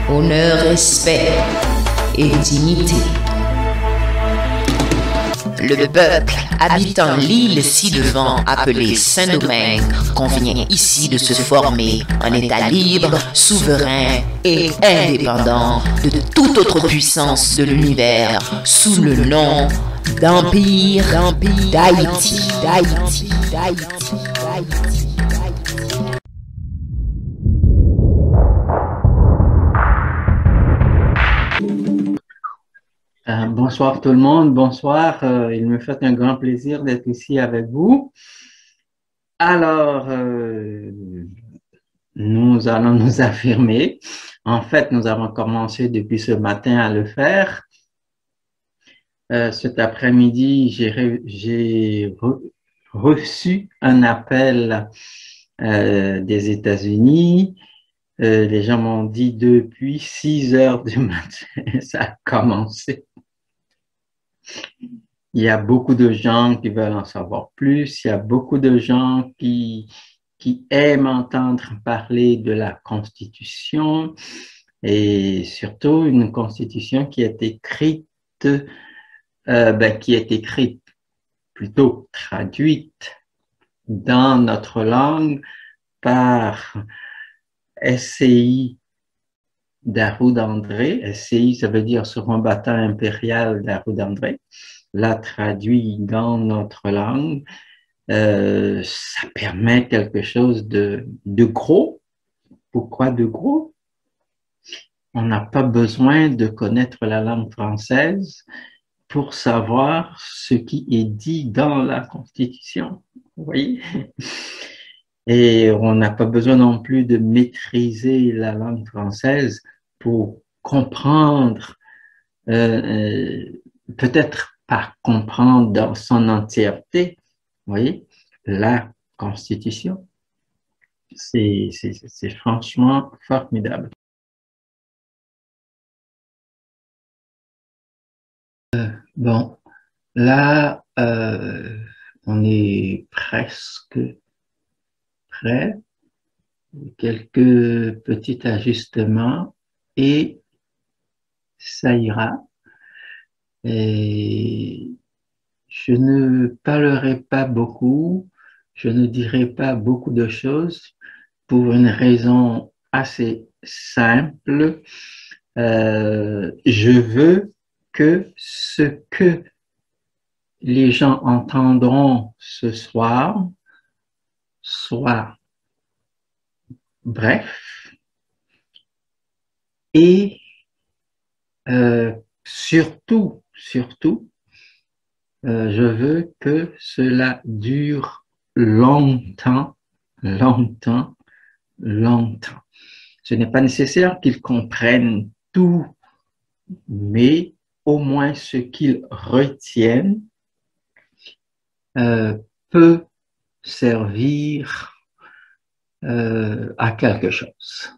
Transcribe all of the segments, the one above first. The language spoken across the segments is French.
honneur, respect et dignité. Le peuple habitant l'île ci-devant appelée Saint-Domingue convient ici de se former un État libre, souverain et indépendant de toute autre puissance de l'univers sous le nom d'Empire d'Haïti. Bonsoir tout le monde, bonsoir. Il me fait un grand plaisir d'être ici avec vous. Alors, nous allons nous affirmer. En fait, nous avons commencé depuis ce matin à le faire. Cet après-midi, j'ai reçu un appel des États-Unis. Les gens m'ont dit depuis 6 heures du matin, ça a commencé. Il y a beaucoup de gens qui veulent en savoir plus. Il y a beaucoup de gens qui aiment entendre parler de la Constitution et surtout une Constitution qui est écrite, plutôt traduite dans notre langue par SCI d'Arroud-André. SCI, ça veut dire Surmont-Battant impérial d'Arroud-André. L'a traduit dans notre langue, ça permet quelque chose de gros. Pourquoi de gros? On n'a pas besoin de connaître la langue française pour savoir ce qui est dit dans la Constitution. Vous voyez? Et on n'a pas besoin non plus de maîtriser la langue française pour comprendre, peut-être pas comprendre dans son entièreté, vous voyez, la Constitution. C'est franchement formidable. Bon, là, on est presque prêt. Quelques petits ajustements et ça ira. Et je ne parlerai pas beaucoup, je ne dirai pas beaucoup de choses pour une raison assez simple. Je veux que ce que les gens entendront ce soir soit bref et surtout, je veux que cela dure longtemps. Ce n'est pas nécessaire qu'ils comprennent tout, mais au moins ce qu'ils retiennent peut servir à quelque chose.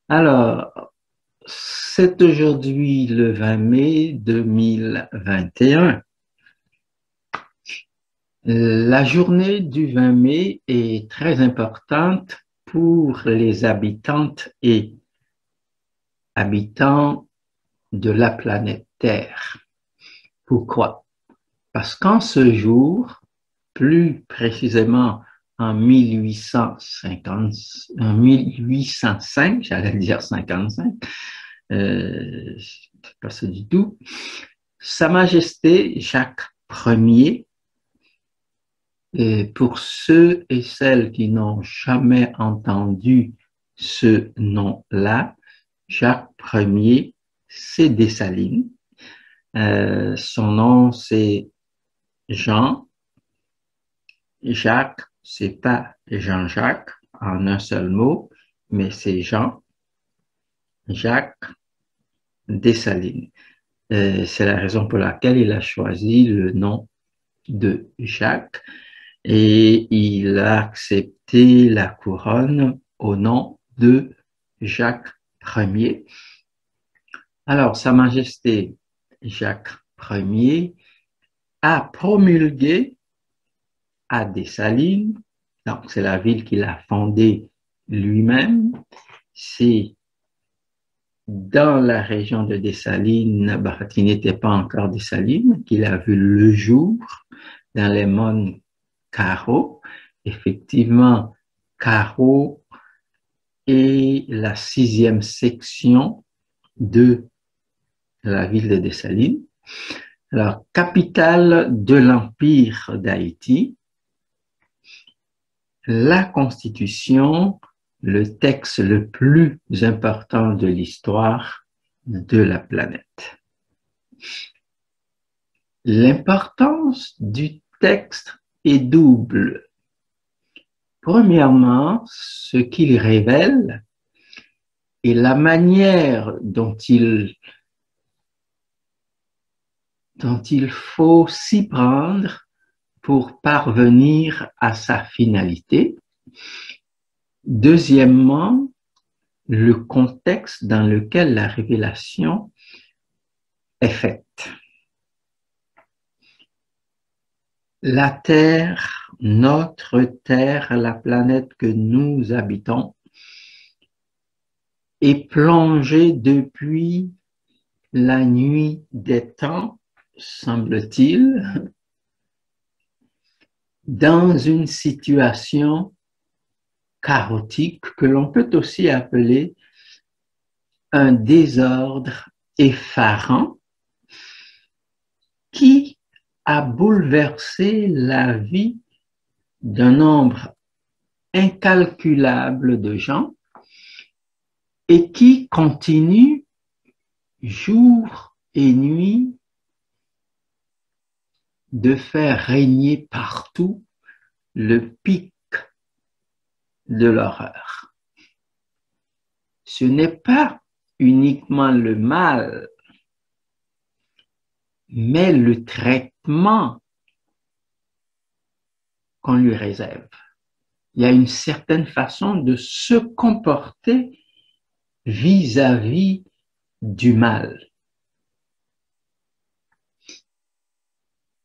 Alors, c'est aujourd'hui le 20 mai 2021. La journée du 20 mai est très importante pour les habitantes et habitants de la planète Terre. Pourquoi? Parce qu'en ce jour, plus précisément en 1805, j'allais dire 55, pas ça du tout, Sa Majesté Jacques Ier, et pour ceux et celles qui n'ont jamais entendu ce nom-là, Jacques Ier, c'est Dessalines. Son nom, c'est Jean. Jacques, c'est pas Jean-Jacques en un seul mot, mais c'est Jean. Jacques Dessalines. C'est la raison pour laquelle il a choisi le nom de Jacques et il a accepté la couronne au nom de Jacques Ier. Alors, Sa Majesté Jacques Ier a promulgué à Dessalines, donc c'est la ville qu'il a fondée lui-même, c'est dans la région de Dessalines, qui n'était pas encore Dessalines, qu'il a vu le jour dans les monts Caro. Effectivement, Caro est la 6e section de la ville de Dessalines. Alors, capitale de l'Empire d'Haïti, la Constitution, le texte le plus important de l'histoire de la planète. L'importance du texte est double. Premièrement, ce qu'il révèle et la manière dont il faut s'y prendre pour parvenir à sa finalité. Deuxièmement, le contexte dans lequel la révélation est faite. La Terre, notre Terre, la planète que nous habitons, est plongée depuis la nuit des temps, semble-t-il, dans une situation chaotique que l'on peut aussi appeler un désordre effarant qui a bouleversé la vie d'un nombre incalculable de gens et qui continue jour et nuit de faire régner partout le pic de l'horreur. Ce n'est pas uniquement le mal, mais le traitement qu'on lui réserve. Il y a une certaine façon de se comporter vis-à-vis du mal.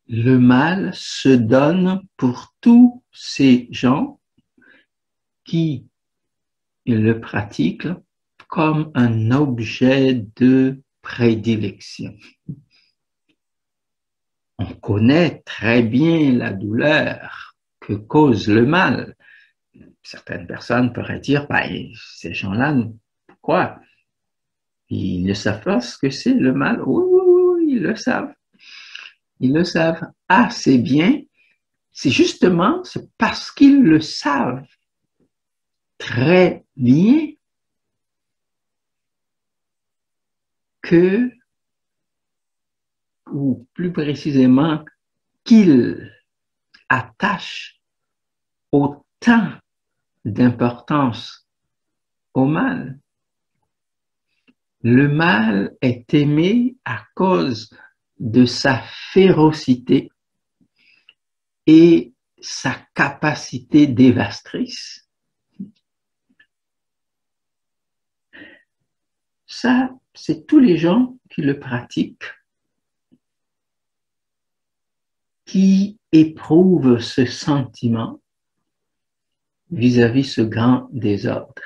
Le mal se donne pour tous ces gens qui le pratiquent comme un objet de prédilection. On connaît très bien la douleur que cause le mal. Certaines personnes pourraient dire, ces gens-là, pourquoi? Ils ne savent pas ce que c'est le mal. Oui, ils le savent. Ils le savent assez bien. C'est parce qu'ils le savent très bien que, ou plus précisément, qu'ils attachent autant d'importance au mal. Le mal est aimé à cause de sa férocité et sa capacité dévastatrice. Ça, c'est tous les gens qui le pratiquent, qui éprouvent ce sentiment vis-à-vis ce grand désordre.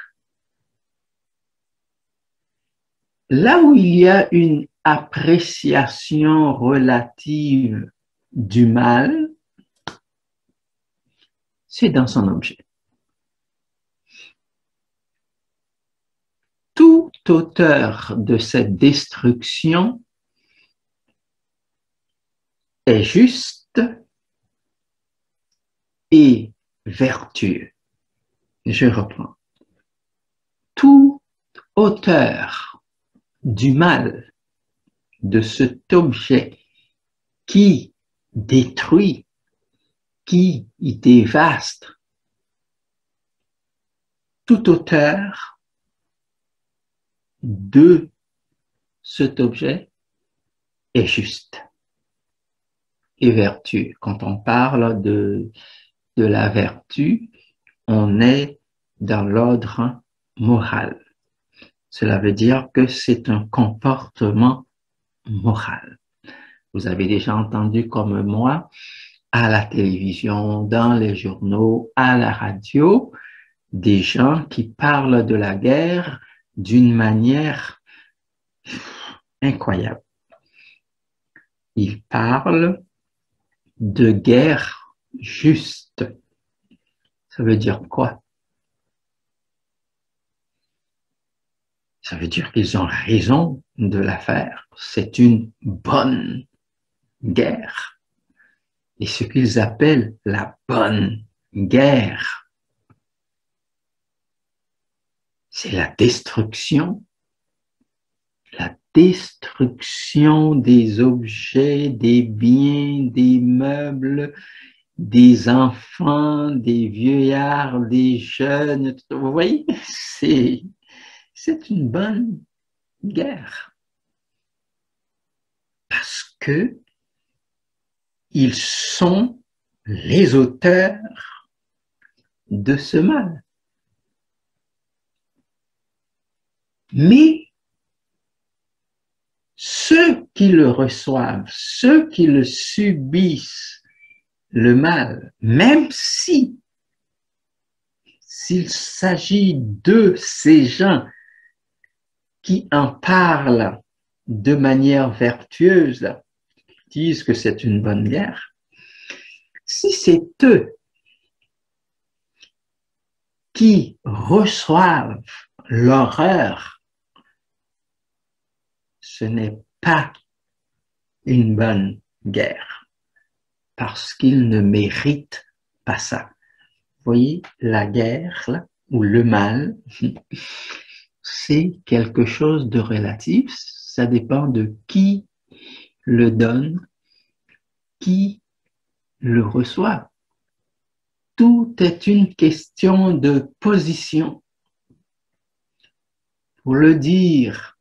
Là où il y a une appréciation relative du mal, c'est dans son objet. Tout auteur de cette destruction est juste et vertueux. Je reprends. Tout auteur du mal, de cet objet qui détruit, qui dévaste, tout auteur de cet objet est juste et vertueux. Quand on parle de la vertu, on est dans l'ordre moral. Cela veut dire que c'est un comportement moral. Vous avez déjà entendu comme moi, à la télévision, dans les journaux, à la radio, des gens qui parlent de la guerre d'une manière Incroyable. Il parle de guerre juste. Ça veut dire quoi? Ça veut dire qu'ils ont raison de la faire. C'est une bonne guerre. Et ce qu'ils appellent la bonne guerre, c'est la destruction des objets, des biens, des meubles, des enfants, des vieillards, des jeunes. Vous voyez, c'est une bonne guerre. Parce que ils sont les auteurs de ce mal. Mais ceux qui le reçoivent, ceux qui le subissent, le mal, même s'il s'agit de ces gens qui en parlent de manière vertueuse, disent que c'est une bonne guerre, si c'est eux qui reçoivent l'horreur, ce n'est pas une bonne guerre, parce qu'ils ne méritent pas ça. Vous voyez, la guerre, là, ou le mal, c'est quelque chose de relatif, ça dépend de qui le donne, qui le reçoit. Tout est une question de position. Pour le dire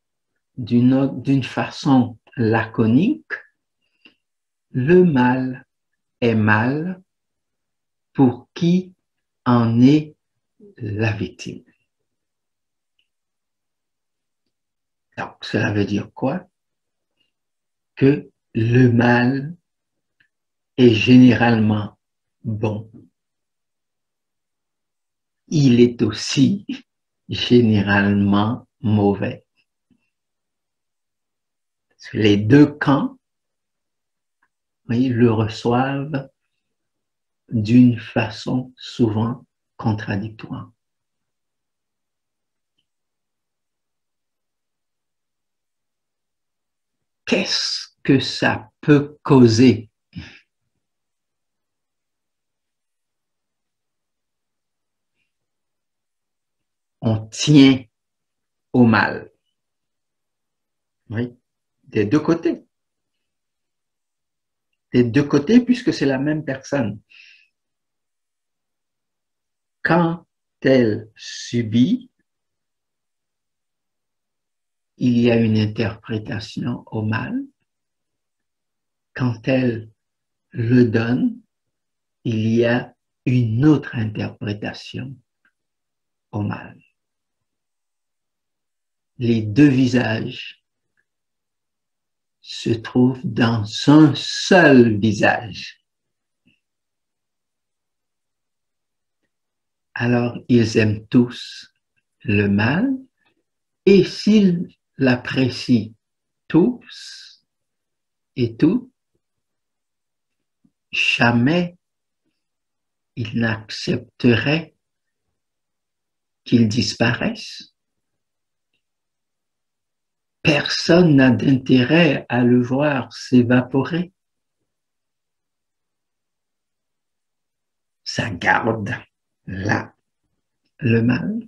d'une façon laconique, le mal est mal pour qui en est la victime. Donc, cela veut dire quoi? Que le mal est généralement bon. Il est aussi généralement mauvais. Les deux camps, oui, le reçoivent d'une façon souvent contradictoire. Qu'est-ce que ça peut causer? On tient au mal. Oui, des deux côtés. Des deux côtés, puisque c'est la même personne. Quand elle subit, il y a une interprétation au mal. Quand elle le donne, il y a une autre interprétation au mal. Les deux visages se trouvent dans un seul visage. Alors, ils aiment tous le mal, et s'ils l'apprécient tous et tout, jamais ils n'accepteraient qu'il disparaisse. Personne n'a d'intérêt à le voir s'évaporer. Ça garde là le mal.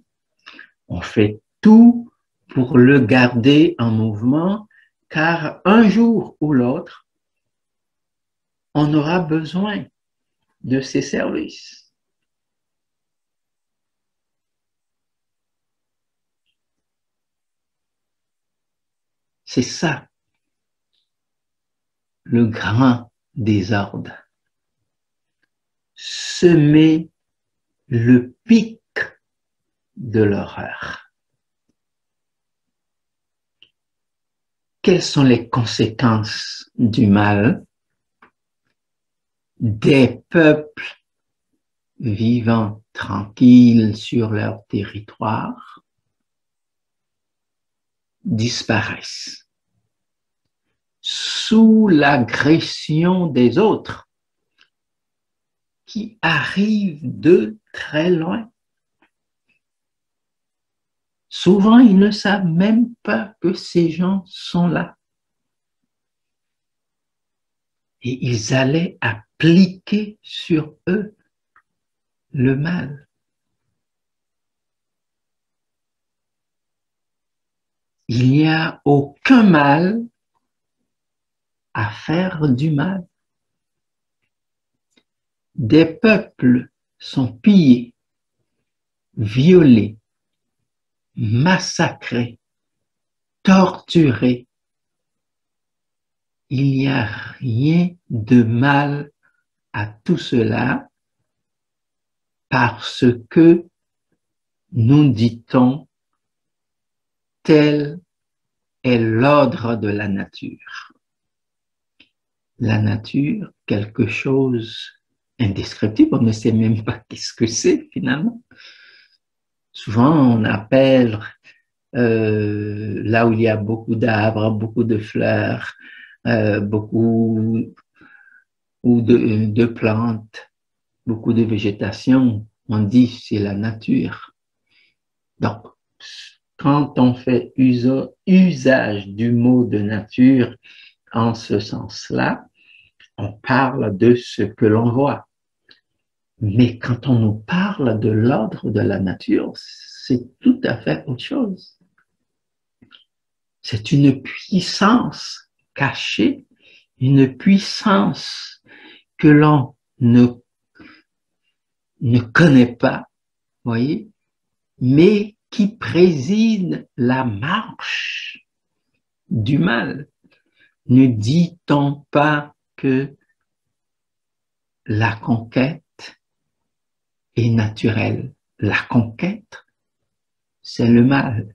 On fait tout pour le garder en mouvement, car un jour ou l'autre, on aura besoin de ses services. C'est ça, le grand désordre. Semer le pic de l'horreur. Quelles sont les conséquences du mal? Des peuples vivant tranquilles sur leur territoire disparaissent sous l'agression des autres qui arrivent de très loin. Souvent, ils ne savent même pas que ces gens sont là. Et ils allaient appliquer sur eux le mal. Il n'y a aucun mal à faire du mal. Des peuples sont pillés, violés, massacrés, torturés. Il n'y a rien de mal à tout cela parce que nous dit-on, tel est l'ordre de la nature. La nature, quelque chose indescriptible, on ne sait même pas qu'est-ce que c'est finalement. Souvent, on appelle là où il y a beaucoup d'arbres, beaucoup de fleurs, beaucoup ou de plantes, beaucoup de végétation, on dit c'est la nature. Donc, quand on fait usage du mot de nature en ce sens-là, on parle de ce que l'on voit. Mais quand on nous parle de l'ordre de la nature, c'est tout à fait autre chose. C'est une puissance cachée, une puissance que l'on ne connaît pas, voyez, mais qui préside la marche du mal. Ne dit-on pas que la conquête est naturelle? La conquête, c'est le mal.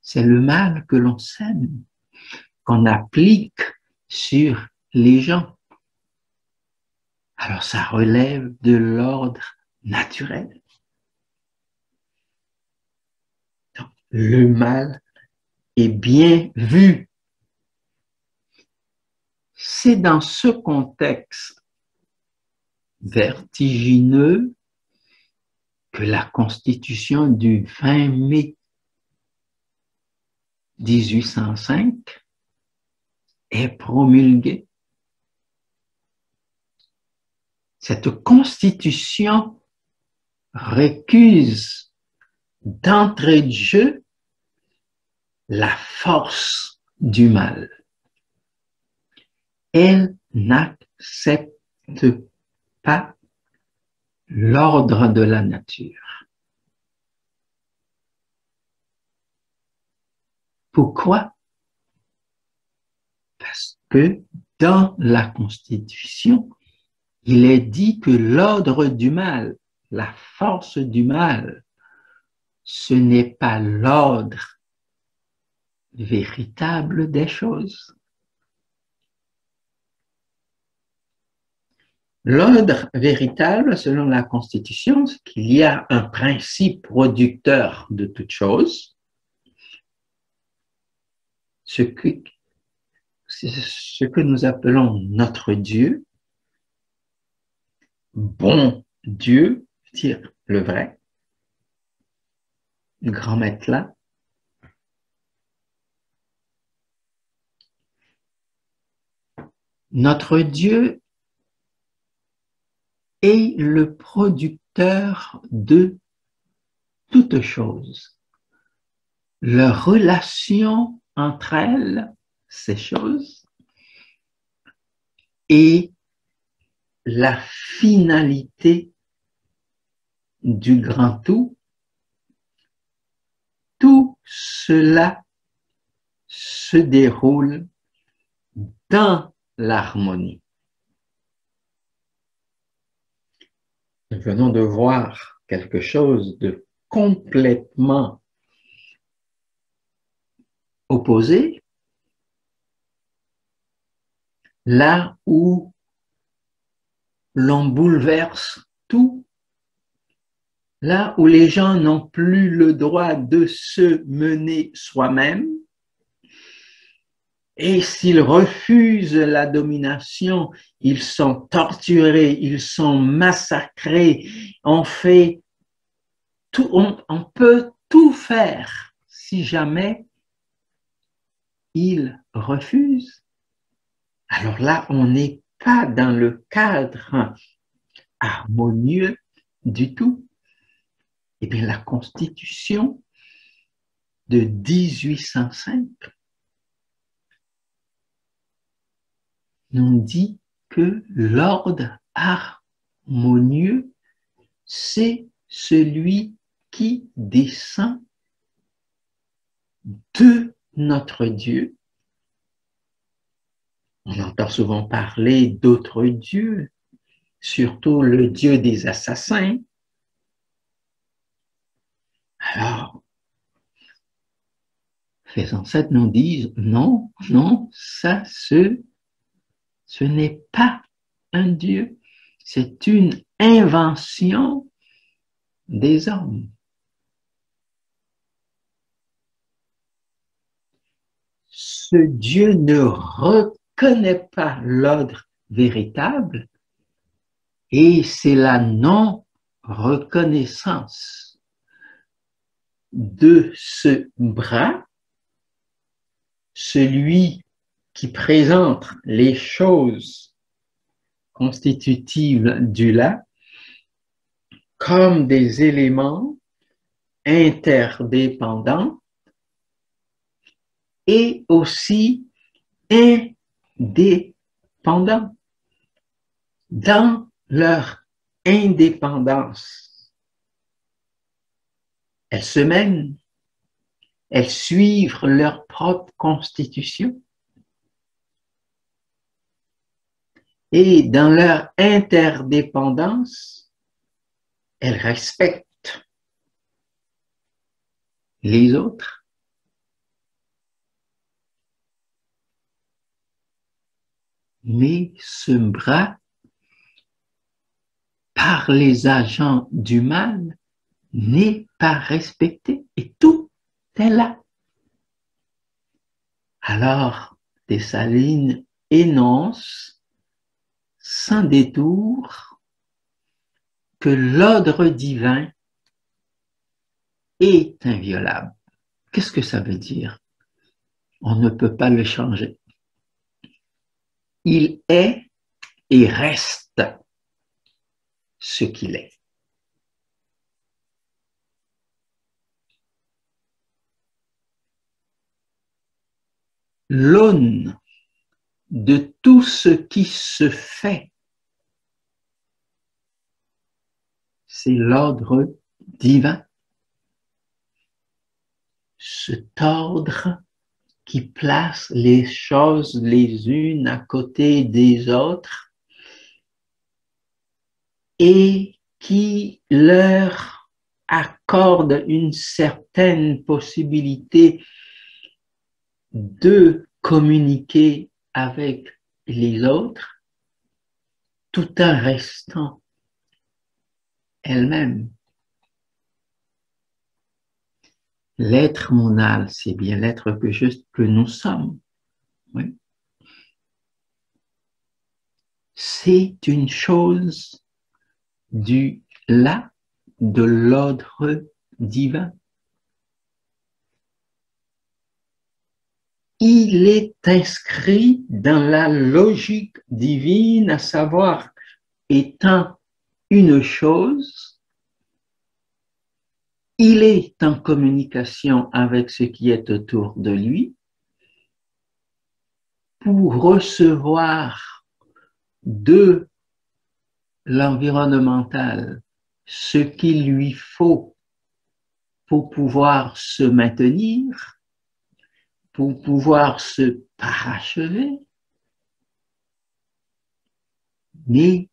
C'est le mal que l'on sème, qu'on applique sur les gens. Alors ça relève de l'ordre naturel. Donc, le mal est bien vu. C'est dans ce contexte vertigineux que la Constitution du 20 mai 1805 est promulguée. Cette Constitution récuse d'entrée de jeu la force du mal. Elle n'accepte pas l'ordre de la nature. Pourquoi? Parce que dans la Constitution, il est dit que l'ordre du mal, la force du mal, ce n'est pas l'ordre véritable des choses. L'ordre véritable, selon la Constitution, c'est qu'il y a un principe producteur de toute chose, ce que nous appelons notre Dieu, bon Dieu, dire le vrai, le grand maître là. Notre Dieu est le producteur de toutes choses. Leur relation entre elles, ces choses, et la finalité du grand tout cela se déroule dans l'harmonie. Nous venons de voir quelque chose de complètement opposé, là où l'on bouleverse tout, là où les gens n'ont plus le droit de se mener soi-même, et s'ils refusent la domination, ils sont torturés, ils sont massacrés, on fait tout, on peut tout faire si jamais ils refusent. Alors là, on n'est pas dans le cadre harmonieux du tout. Eh bien, la Constitution de 1805 nous dit que l'ordre harmonieux, c'est celui qui descend de notre Dieu. On entend souvent parler d'autres dieux, surtout le Dieu des assassins. Alors, les ancêtres nous disent non, non, ça, ce n'est pas un Dieu, c'est une invention des hommes. Ce Dieu ne reconnaît pas l'ordre véritable et c'est la non-reconnaissance de ce bras, celui qui présente les choses constitutives du là, comme des éléments interdépendants et aussi indépendants. Dans leur indépendance, elles se mènent, elles suivent leur propre constitution. Et dans leur interdépendance, elles respectent les autres. Mais ce bras, par les agents du mal, n'est pas respecté et tout est là. Alors, Dessalines énonce sans détour que l'ordre divin est inviolable. Qu'est-ce que ça veut dire? On ne peut pas le changer. Il est et reste ce qu'il est. L'aune de tout ce qui se fait, c'est l'ordre divin. Cet ordre qui place les choses les unes à côté des autres et qui leur accorde une certaine possibilité de communiquer avec les autres tout en restant elle-même. L'être monal, c'est bien l'être que nous sommes. Oui. C'est une chose du là, de l'ordre divin. Il est inscrit dans la logique divine, à savoir, étant une chose, il est en communication avec ce qui est autour de lui pour recevoir de l'environnemental ce qu'il lui faut pour pouvoir se maintenir, pour pouvoir se parachever, mais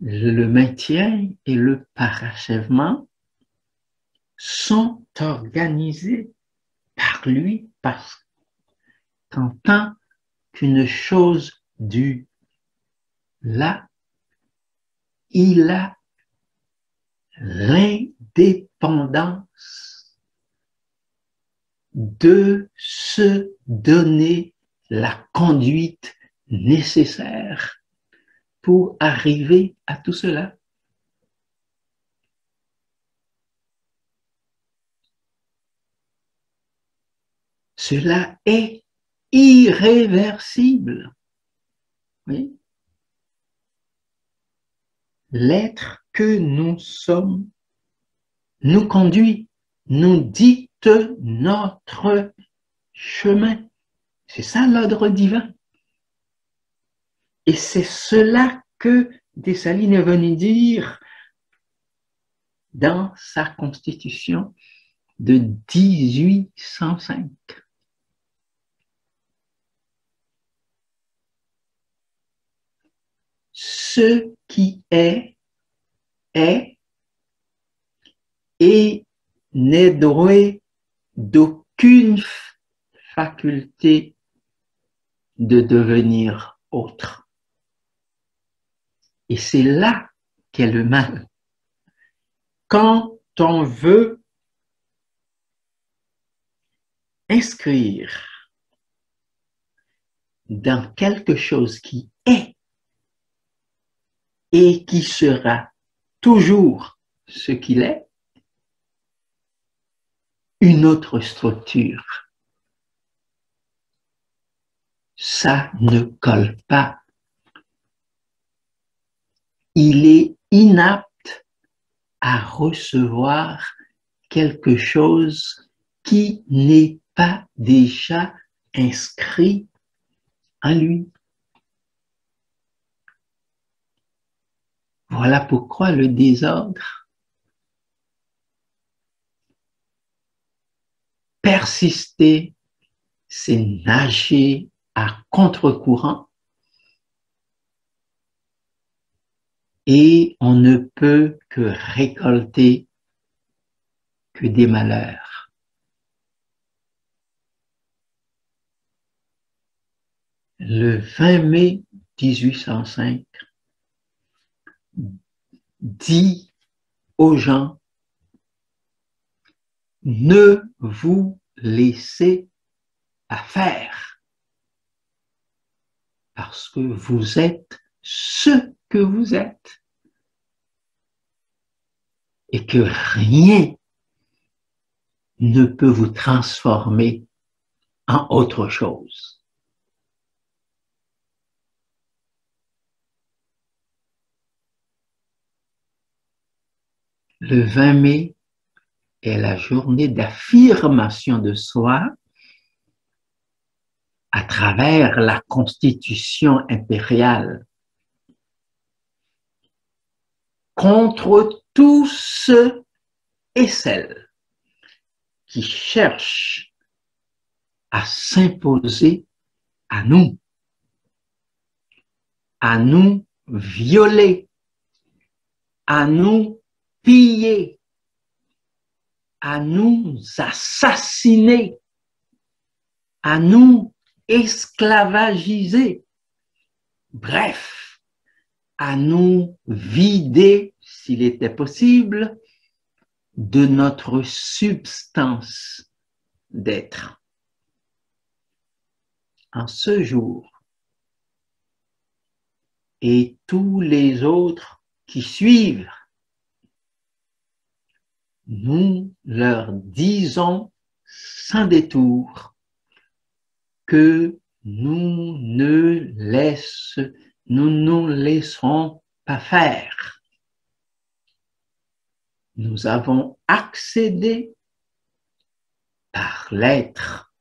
le maintien et le parachèvement sont organisés par lui parce qu'en tant qu'une chose du là, il a l'indépendance de se donner la conduite nécessaire pour arriver à tout cela. Cela est irréversible. Oui. L'être que nous sommes nous conduit, nous dicte notre chemin. C'est ça l'ordre divin. Et c'est cela que Dessalines est venu dire dans sa constitution de 1805. Ce qui est et n'est doué d'aucune faculté de devenir autre. Et c'est là qu'est le mal. Quand on veut inscrire dans quelque chose qui est et qui sera toujours ce qu'il est, une autre structure, ça ne colle pas. Il est inapte à recevoir quelque chose qui n'est pas déjà inscrit en lui. Voilà pourquoi le désordre persister, c'est nager à contre-courant et on ne peut que récolter que des malheurs. Le 20 mai 1805 dit aux gens: ne vous laissez pas faire parce que vous êtes ce que vous êtes et que rien ne peut vous transformer en autre chose. Le 20 mai est la journée d'affirmation de soi à travers la constitution impériale contre tous ceux et celles qui cherchent à s'imposer à nous violer, à nous piller, à nous assassiner, à nous esclavagiser, bref, à nous vider, s'il était possible, de notre substance d'être. En ce jour, et tous les autres qui suivent, nous leur disons sans détour que nous ne nous laisserons pas faire. Nous avons accédé par l'être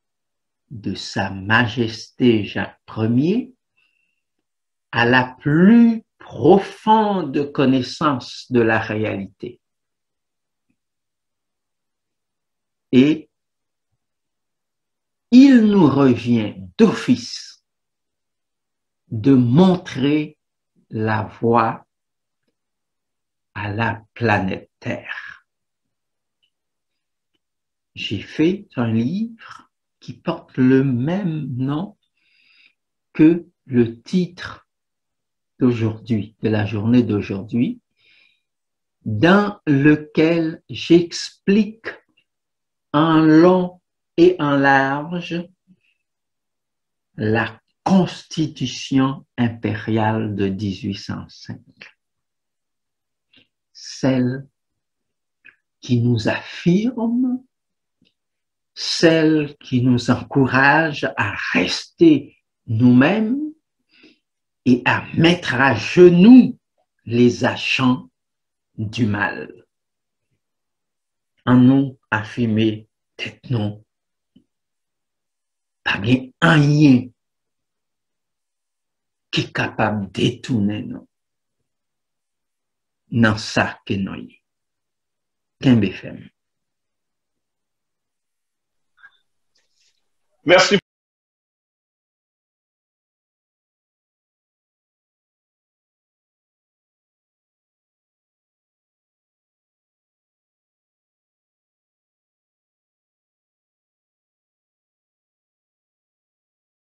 de Sa Majesté Jacques Ier à la plus profonde connaissance de la réalité. Et il nous revient d'office de montrer la voie à la planète Terre. J'ai fait un livre qui porte le même nom que le titre d'aujourd'hui, de la journée d'aujourd'hui, dans lequel j'explique en long et en large la Constitution impériale de 1805, celle qui nous affirme, celle qui nous encourage à rester nous-mêmes et à mettre à genoux les agents du mal. En nous affirmer tête non, pas bien rien qui est capable de détourner nous dans ça que nous y. Merci